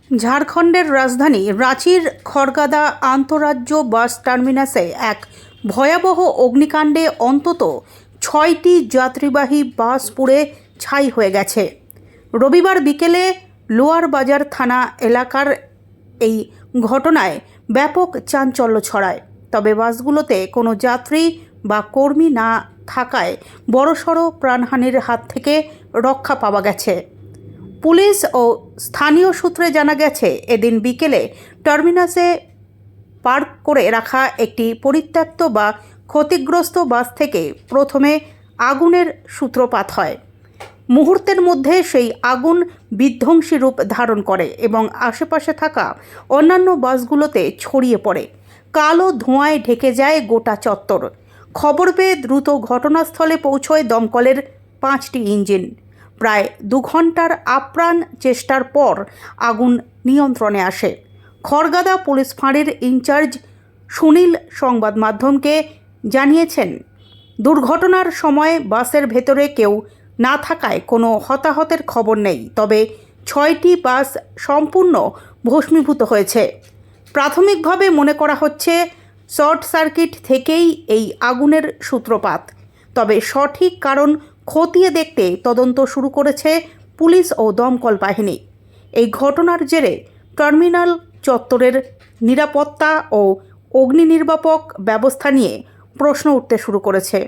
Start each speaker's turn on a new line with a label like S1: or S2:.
S1: ঝাড়খণ্ডের রাজধানী রাঁচির খড়গাদা আন্তঃরাজ্য বাস টার্মিনাসে এক ভয়াবহ অগ্নিকাণ্ডে অন্তত ৬টি যাত্রীবাহী বাস পুড়ে ছাই হয়ে গেছে। রবিবার বিকেলে লোয়ার বাজার থানা এলাকার এই ঘটনায় ব্যাপক চাঞ্চল্য ছড়ায়। তবে বাসগুলোতে কোনো যাত্রী বা কর্মী না থাকায় বড়সড় প্রাণহানির হাত থেকে রক্ষা পাওয়া গেছে। পুলিশ ও স্থানীয় সূত্রে জানা গেছে, এদিন বিকেলে টার্মিনাসে পার্ক করে রাখা একটি পরিত্যক্ত বা ক্ষতিগ্রস্ত বাস থেকে প্রথমে আগুনের সূত্রপাত হয়। মুহূর্তের মধ্যে সেই আগুন বিধ্বংসী রূপ ধারণ করে এবং আশেপাশে থাকা অন্যান্য বাসগুলোতে ছড়িয়ে পড়ে। কালো ধোঁয়ায় ঢেকে যায় গোটা চত্বর। খবর পেয়ে দ্রুত ঘটনাস্থলে পৌঁছয় দমকলের 5টি ইঞ্জিন। প্রায় 2 ঘন্টার আপ্রাণ চেষ্টার পর আগুন নিয়ন্ত্রণে আসে। খড়গাদা পুলিশ ফাঁড়ির ইনচার্জ সুনীল সংবাদ মাধ্যমকে জানিয়েছেন, দুর্ঘটনার সময় বাসের ভেতরে কেউ না থাকায় কোনো হতাহতের খবর নেই। তবে 6টি বাস সম্পূর্ণ ভস্মীভূত হয়েছে। প্রাথমিকভাবে মনে করা হচ্ছে শর্ট সার্কিট থেকেই এই আগুনের সূত্রপাত। তবে সঠিক কারণ খতিয়ে দেখতে তদন্ত শুরু করেছে পুলিশ ও দমকল বাহিনী। এই ঘটনার জেরে টার্মিনাল চত্বরের নিরাপত্তা ও অগ্নি নির্বাপক ব্যবস্থা নিয়ে প্রশ্ন উঠতে শুরু করেছে।